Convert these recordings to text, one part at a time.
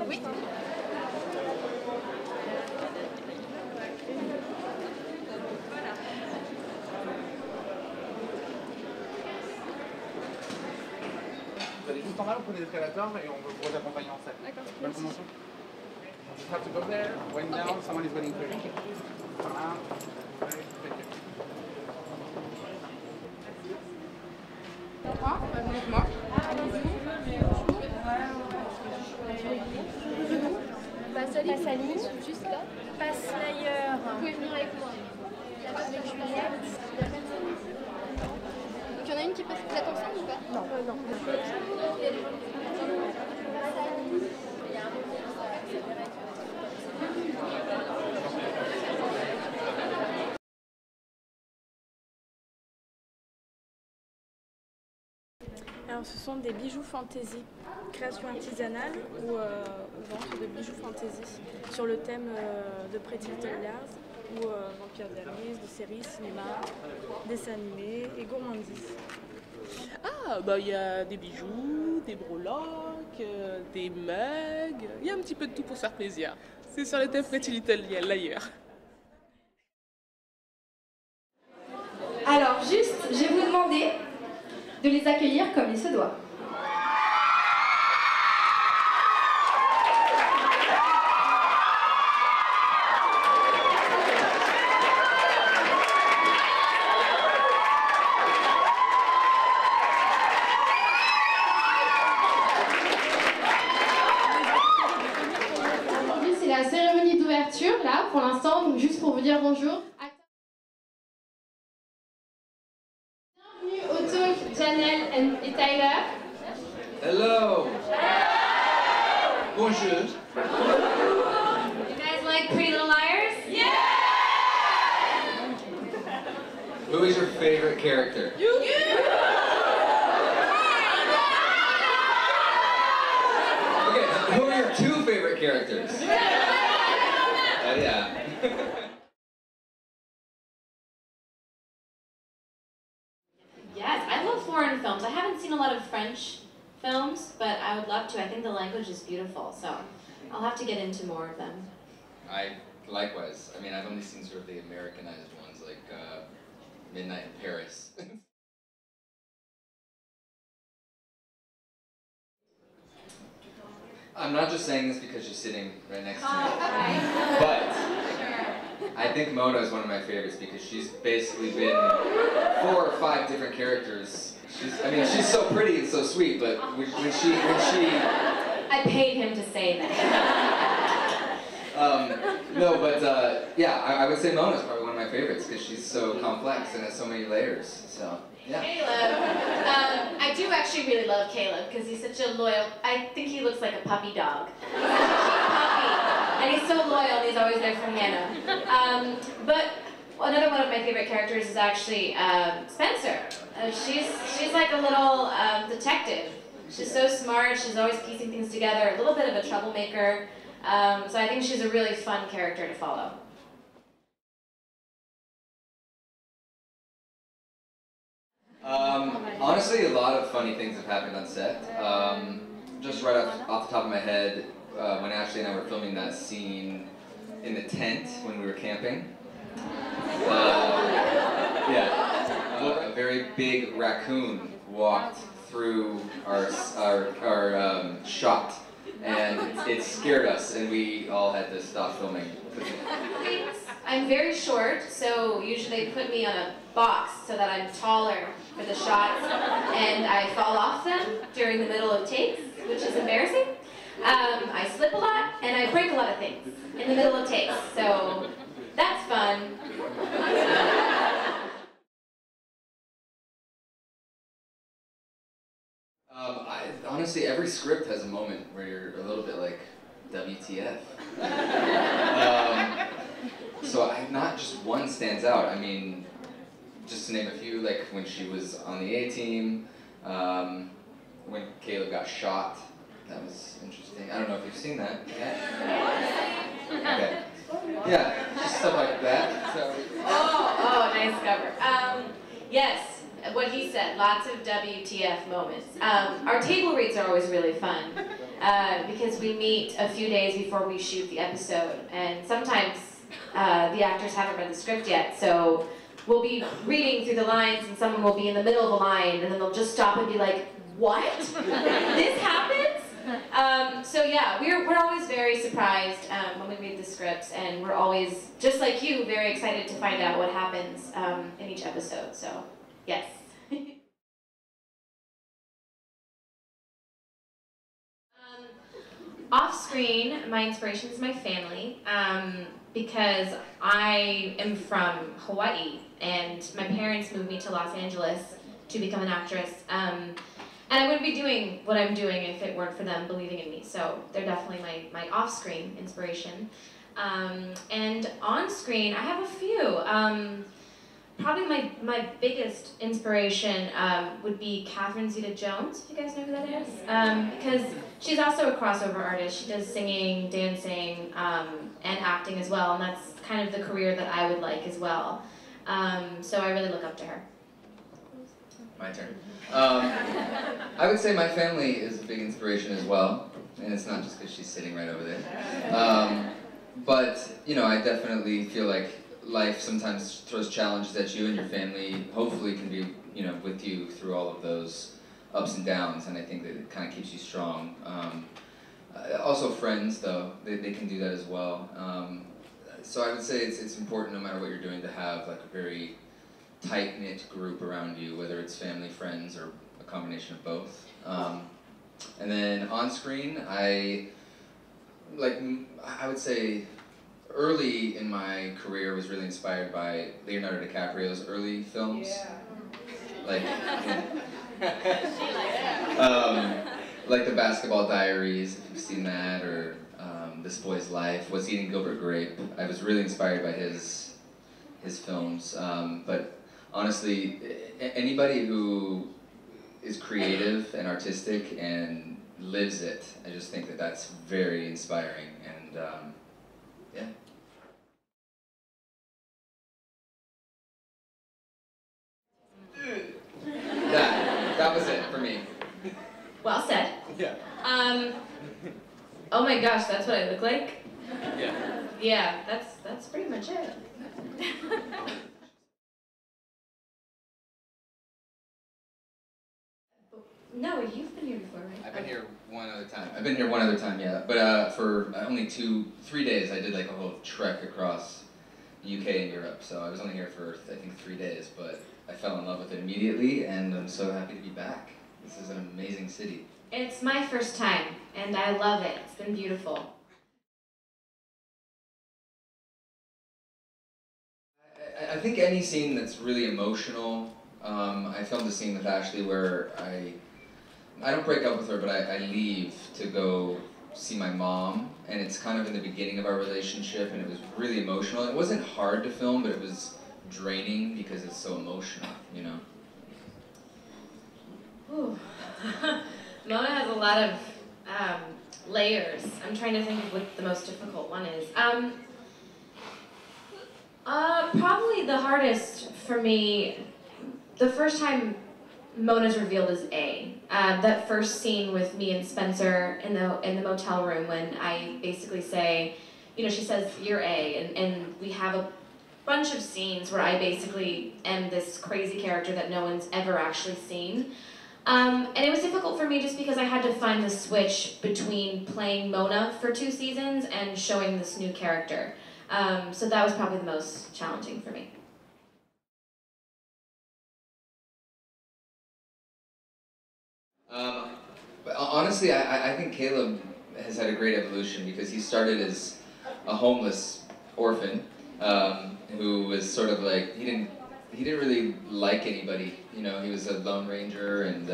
Oui. Vous allez juste en bas, vous prenez l'escalator et on vous accompagne en salle. D'accord. Bonne promotion. You just have to go there, when down, someone is waiting for you. Voilà. Thank you. Bonjour. Passaline, juste là. Passe l'ailleurs. Vous pouvez venir avec moi. Avec Juliette. Donc il y en a une qui passe. Vous êtes ensemble ou pas? Non, non. Alors ce sont des bijoux fantaisie, création artisanale ou vente de bijoux fantaisie sur le thème de Pretty Little Liars ou Vampire Diaries, de séries, cinéma, dessins animés et gourmandise. Ah, bah il y a des bijoux, des breloques, des mugs, il y a un petit peu de tout pour se faire plaisir. C'est sur le thème Pretty Little Liars. Alors juste, je vais vous demander de les accueillir comme il se doit. Aujourd'hui, c'est la cérémonie d'ouverture, là, pour l'instant, donc juste pour vous dire bonjour. Janel et Tyler. Hello. Bonjour. You guys like Pretty Little Liars? Yeah! Who is your favorite character? You! Okay, who are your two favorite characters? Yeah. Yes, I love foreign films. I haven't seen a lot of French films, but I would love to. I think the language is beautiful, so I'll have to get into more of them. Likewise. I mean, I've only seen sort of the Americanized ones, like Midnight in Paris. I'm not just saying this because you're sitting right next to me, but I think Mona is one of my favorites because she's basically been 4 or 5 different characters. She's so pretty and so sweet, but when she I paid him to say that. no, but yeah, I would say Mona's probably one of my favorites because she's so complex and has so many layers. So yeah. Caleb, I do actually really love Caleb because he's such a loyal. I think he looks like a puppy dog. He's such a cute puppy, and he's so loyal. And he's always there for Hannah. But another one of my favorite characters is actually Spencer. She's like a little detective. She's so smart. She's always piecing things together. A little bit of a troublemaker. So I think she's a really fun character to follow. Honestly, a lot of funny things have happened on set. Just right off the top of my head, when Ashley and I were filming that scene in the tent when we were camping. A very big raccoon walked through our shot, and it scared us, and we all had to stop filming. I'm very short, so usually they put me on a box so that I'm taller for the shots, and I fall off them during the middle of takes, which is embarrassing. I slip a lot, and I break a lot of things in the middle of takes, so that's fun. Honestly, every script has a moment where you're a little bit like, WTF. So not just one stands out. I mean, just to name a few, like when she was on the A-team, when Caleb got shot, that was interesting. I don't know if you've seen that yet. Okay. Yeah, just stuff like that. So. Oh, nice cover. Yes. What he said, lots of WTF moments. Our table reads are always really fun. because we meet a few days before we shoot the episode, and sometimes the actors haven't read the script yet, so we'll be reading through the lines and someone will be in the middle of a line and then they'll just stop and be like, what? This happens? So yeah, we're always very surprised when we read the scripts, and we're always, just like you, very excited to find out what happens in each episode, so yes. Off-screen, my inspiration is my family, because I am from Hawaii, and my parents moved me to Los Angeles to become an actress. And I wouldn't be doing what I'm doing if it weren't for them believing in me. So they're definitely my off-screen inspiration. And on-screen, I have a few. Probably my biggest inspiration would be Catherine Zeta-Jones, if you guys know who that is. Because she's also a crossover artist. She does singing, dancing, and acting as well. And that's kind of the career that I would like as well. So I really look up to her. My turn. I would say my family is a big inspiration as well, and it's not just because she's sitting right over there. But, you know, I definitely feel like life sometimes throws challenges at you, and your family hopefully can be, you know, with you through all of those ups and downs, and I think that it kind of keeps you strong. Also friends, though, they can do that as well. So I would say it's important, no matter what you're doing, to have like a very tight-knit group around you, whether it's family, friends, or a combination of both. And then on screen, I would say early in my career was really inspired by Leonardo DiCaprio's early films. Yeah. Like The Basketball Diaries, if you've seen that, or This Boy's Life, What's Eating Gilbert Grape. I was really inspired by his films, but honestly, anybody who is creative and artistic and lives it, I just think that that's very inspiring, and yeah. That was it for me. Well said. Yeah. Oh my gosh, that's what I look like? Yeah. Yeah, that's pretty much it. No, you've been here before, right? I've been here one other time. I've been here one other time, yeah. But for only 3 days, I did like a whole trek across the UK and Europe. So I was only here for, I think, 3 days, but I fell in love with it immediately, and I'm so happy to be back. This is an amazing city. It's my first time, and I love it. It's been beautiful. I think any scene that's really emotional, I filmed a scene with Ashley where I don't break up with her, but I leave to go see my mom, and it's kind of in the beginning of our relationship, and it was really emotional. It wasn't hard to film, but it was draining because it's so emotional, you know? Ooh. Mona has a lot of layers. I'm trying to think of what the most difficult one is. Probably the hardest for me, the first time Mona's revealed as A. That first scene with me and Spencer in the motel room when I basically say, you know, she says, you're A, and we have a bunch of scenes where I basically am this crazy character that no one's ever actually seen. And it was difficult for me just because I had to find the switch between playing Mona for 2 seasons and showing this new character. So that was probably the most challenging for me. Honestly, I think Caleb has had a great evolution because he started as a homeless orphan who was sort of like, he didn't really like anybody, you know, he was a lone ranger and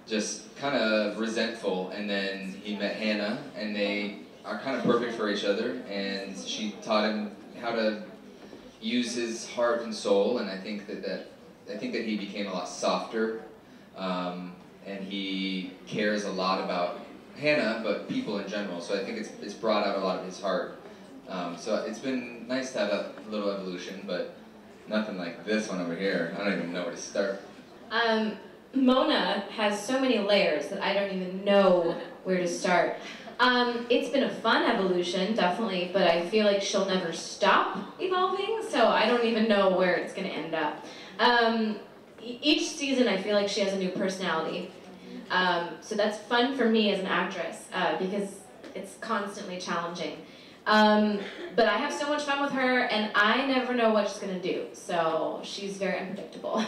just kind of resentful, and then he met Hannah and they are kind of perfect for each other, and she taught him how to use his heart and soul, and I think that he became a lot softer, and he cares a lot about Hannah, but people in general, so I think it's brought out a lot of his heart. So it's been nice to have a little evolution, but nothing like this one over here. I don't even know where to start. Mona has so many layers that I don't even know where to start. It's been a fun evolution, definitely, but I feel like she'll never stop evolving, so I don't even know where it's going to end up. Each season I feel like she has a new personality, so that's fun for me as an actress, because it's constantly challenging. But I have so much fun with her, and I never know what she's going to do, so she's very unpredictable.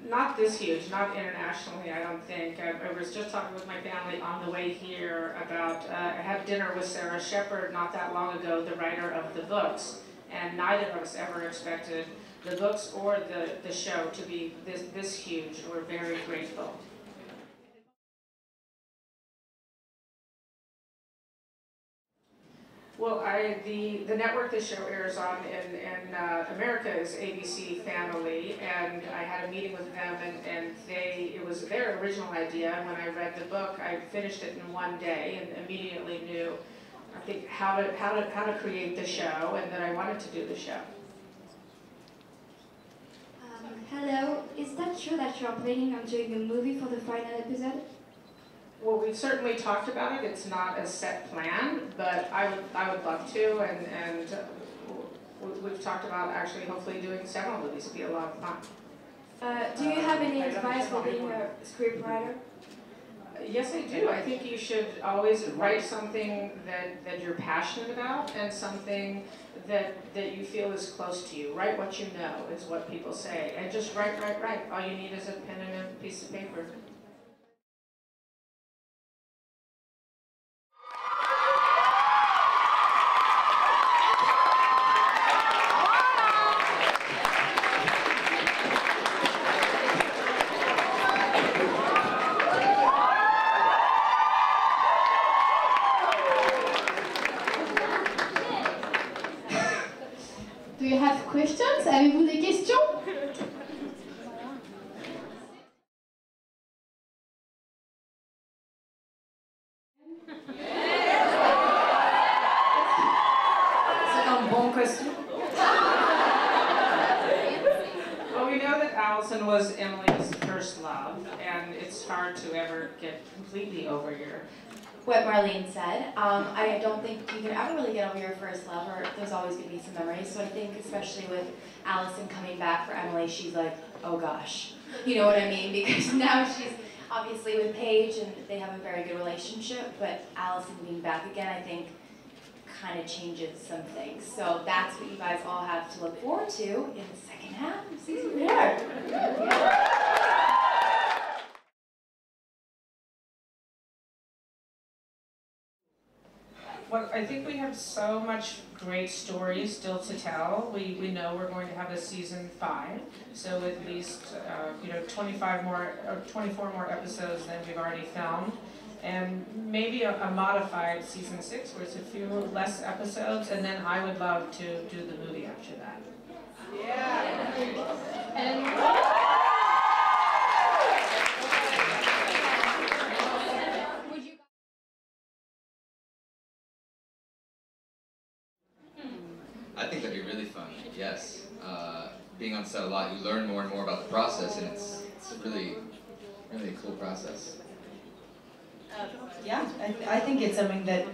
Not this huge, not internationally, I don't think. I was just talking with my family on the way here about, I had dinner with Sarah Shepard not that long ago, the writer of the books, and neither of us ever expected the books or the show to be this huge. We're very grateful. Well, the network this show airs on in America is ABC Family, and I had a meeting with them, and it was their original idea. And when I read the book, I finished it in one day and immediately knew, I think, how to create the show, and that I wanted to do the show. Hello, is that true that you are planning on doing a movie for the final episode? Well, we've certainly talked about it. It's not a set plan, but I would love to, and we've talked about actually hopefully doing several movies. It'd be a lot of fun. Do you have any advice for being a scriptwriter? Yes, I do. I think you should always write something that you're passionate about, and something that you feel is close to you. Write what you know, is what people say, and just write. All you need is a pen and a piece of paper. Do you have questions? Avez-vous des questions? C'est un bon costume. Well, we know that Allison was Emily's first love, and it's hard to ever get completely over What Marlene said, I don't think you can ever really get over your first love, or there's always going to be some memories. So I think, especially with Allison coming back for Emily, she's like, oh gosh, you know what I mean? Because now she's obviously with Paige, and they have a very good relationship. But Allison being back again, I think, kind of changes some things. So that's what you guys all have to look forward to in the second half of season 4. Well, I think we have so much great stories still to tell. We know we're going to have a season 5, so at least 24 more episodes than we've already filmed, and maybe a modified season 6 where it's a few less episodes, and then I would love to do the movie after that. Yeah. And I think that'd be really fun, yes. Being on set a lot, you learn more and more about the process, and it's really a cool process. Yeah, I think it's something that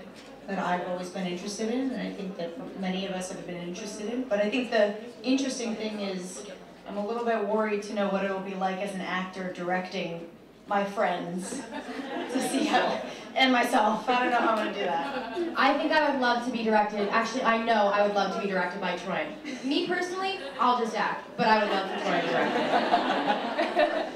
I've always been interested in, and I think that many of us have been interested in. But I think the interesting thing is I'm a little bit worried to know what it'll be like as an actor directing my friends to see how, and myself. I don't know how I'm going to do that. I think I would love to be directed. Actually, I know I would love to be directed by Troian. Me personally, I'll just act, but I would love for Troian to direct.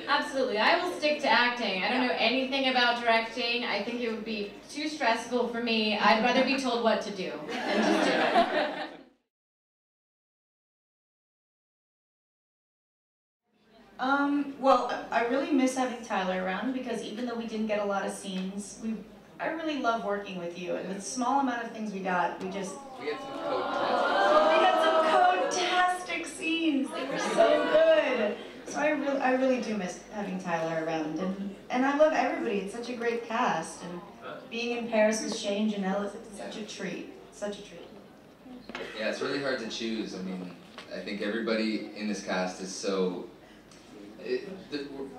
Absolutely, I will stick to acting. I don't know anything about directing. I think it would be too stressful for me. I'd rather be told what to do than just do it. Well, I really miss having Tyler around, because even though we didn't get a lot of scenes, I really love working with you, and the small amount of things we got, we had some code-tastic scenes. They were so good. So I really do miss having Tyler around, and I love everybody. It's such a great cast, and being in Paris with Shay and Janel is such a treat. Such a treat. Yeah, it's really hard to choose. I mean, I think everybody in this cast is so...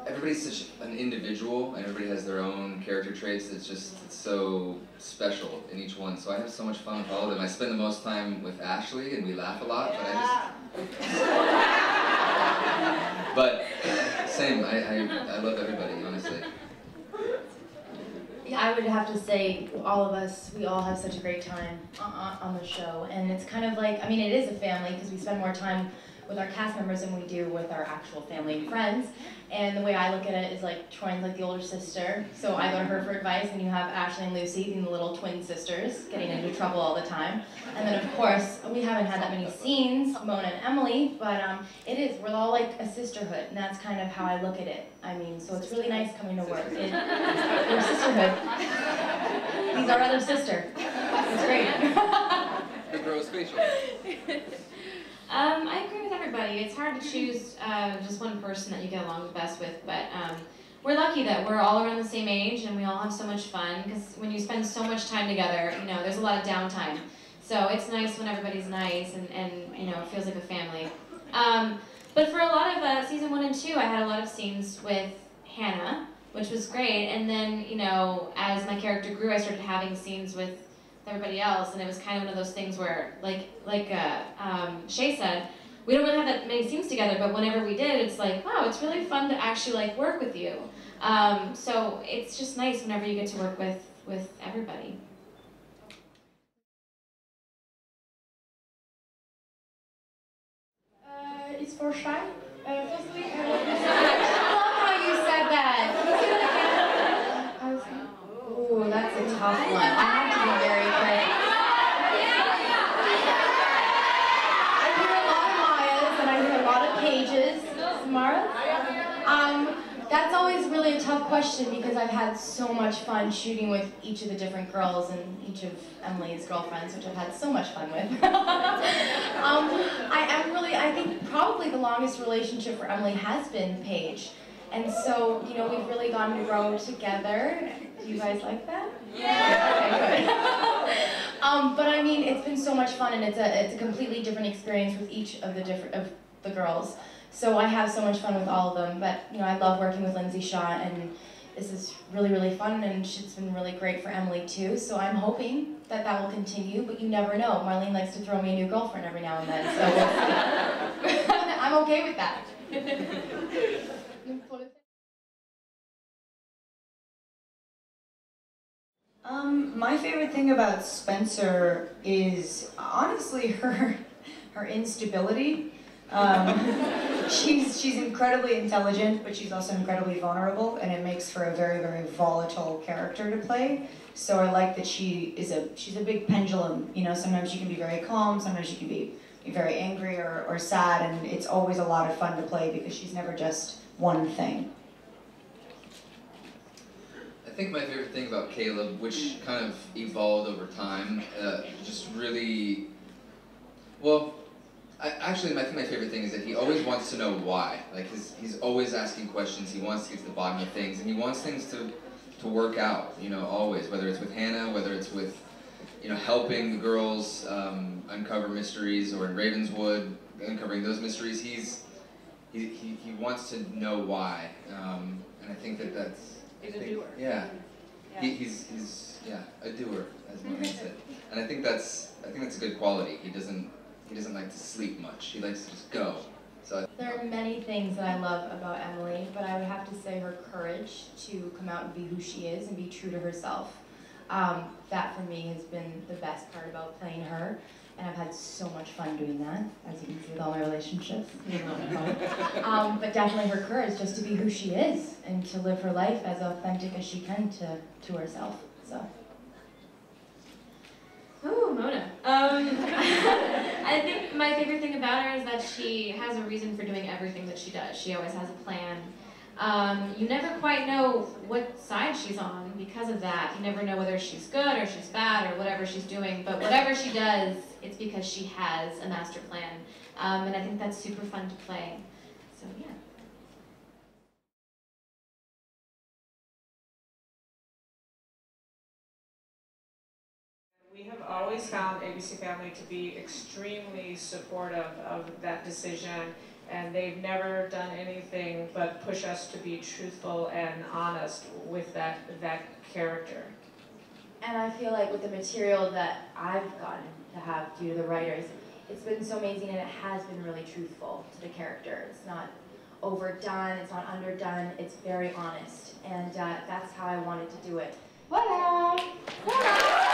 everybody's such an individual, and everybody has their own character traits. It's so special in each one. So I have so much fun with all of them. I spend the most time with Ashley, and we laugh a lot, but same, I love everybody, honestly. Yeah, I would have to say, all of us, we all have such a great time on the show. And it's kind of like, I mean, it is a family because we spend more time with our cast members than we do with our actual family and friends. And the way I look at it is like, Troian's like the older sister, so I go to her for advice, and you have Ashley and Lucy being the little twin sisters, getting into trouble all the time. And then of course, we haven't had that many scenes, Mona and Emily, but we're all like a sisterhood, and that's kind of how I look at it. I mean, so it's really nice coming to work. We're a sisterhood. He's our other sister. It's great. The girl's facial. I agree with everybody. It's hard to choose just one person that you get along the best with, but we're lucky that we're all around the same age and we all have so much fun, because when you spend so much time together, you know, there's a lot of downtime. So it's nice when everybody's nice and you know, it feels like a family. But for a lot of season 1 and 2, I had a lot of scenes with Hannah, which was great, and then, you know, as my character grew, I started having scenes with everybody else, and it was kind of one of those things where, like Shay said, we don't really have that many scenes together, but whenever we did, it's like, wow, it's really fun to actually like work with you. So it's just nice whenever you get to work with everybody. It's for Shay. Firstly, I love how you said that. Ooh, that's a tough one. I have to be very quick. I hear a lot of Mayas and I hear a lot of Pages. Samara? That's always really a tough question because I've had so much fun shooting with each of the different girls and each of Emily's girlfriends, which I've had so much fun with. I think probably the longest relationship for Emily has been Paige. And so, you know, we've really gotten to grow together. Do you guys like that? Yeah! Okay, good. But I mean, it's been so much fun, and it's a completely different experience with each of the girls. So I have so much fun with all of them. But, you know, I love working with Lindsay Shaw, and this is really, really fun, and it's been really great for Emily too. So I'm hoping that that will continue, but you never know. Marlene likes to throw me a new girlfriend every now and then, so we'll see. I'm okay with that. My favorite thing about Spencer is honestly her instability. She's incredibly intelligent, but she's also incredibly vulnerable, and it makes for a very, very volatile character to play. So I like that she's a big pendulum. You know, sometimes she can be very calm, sometimes she can be very angry or sad, and it's always a lot of fun to play because she's never just one thing. I think my favorite thing about Caleb, which kind of evolved over time, just really, well, I think my favorite thing is that he always wants to know why. Like, he's always asking questions, he wants to get to the bottom of things, and he wants things to work out, you know, always, whether it's with Hannah, whether it's with, you know, helping the girls uncover mysteries, or in Ravenswood, uncovering those mysteries. He wants to know why, and I think that's... He's a doer. Yeah. He's a doer, as Mona said. And I think that's a good quality. He doesn't like to sleep much. He likes to just go. So there are many things that I love about Emily, but I would have to say her courage to come out and be who she is and be true to herself. That for me has been the best part about playing her. And I've had so much fun doing that, as you can see with all my relationships. But definitely her courage just to be who she is and to live her life as authentic as she can to herself. So. Ooh, Mona. I think my favorite thing about her is that she has a reason for doing everything that she does. She always has a plan. You never quite know what side she's on because of that. You never know whether she's good or she's bad or whatever she's doing, but whatever she does, it's because she has a master plan. And I think that's super fun to play. So, yeah. We have always found ABC Family to be extremely supportive of that decision, and they've never done anything but push us to be truthful and honest with that character. And I feel like with the material that I've gotten to have due to the writers, it's been so amazing and it has been really truthful to the character. It's not overdone, it's not underdone, it's very honest. And that's how I wanted to do it. Voila! Voila!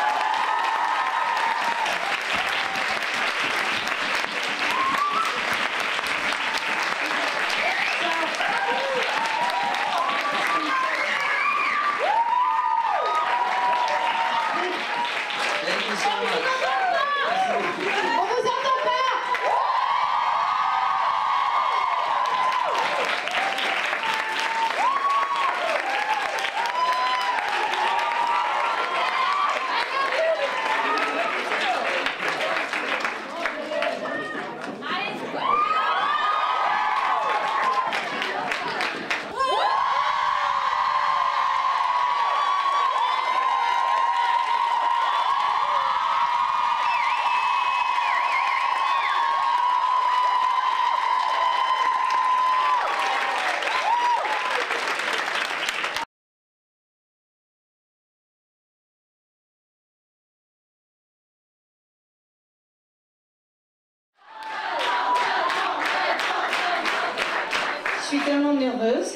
Je suis tellement nerveuse.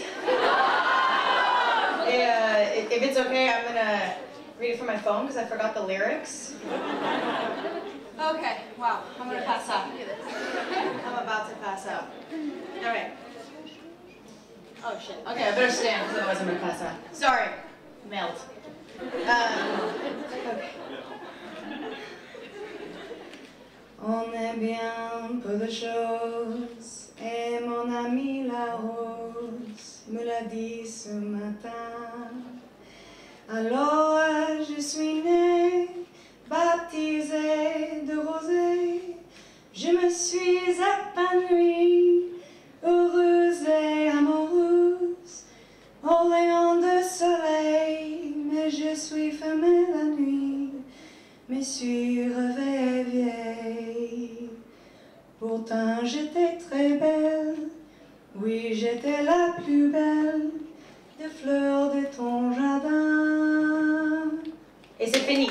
Et if it's okay, I'm gonna read it from my phone because I forgot the lyrics. Okay, wow, I'm gonna pass out. I'm about to pass out. All right. Oh shit. Okay, I better stand because otherwise I'm gonna pass out. Sorry, melt. Okay. On est bien peu de choses, et mon ami la rose me l'a dit ce matin. Alors je suis née, baptisée de rosée, je me suis épanouie, heureuse et amoureuse, au rayon de soleil, mais je suis fermée la nuit, me suis réveillée vieille. Pourtant j'étais très belle, oui j'étais la plus belle des fleurs de ton jardin. Et c'est fini.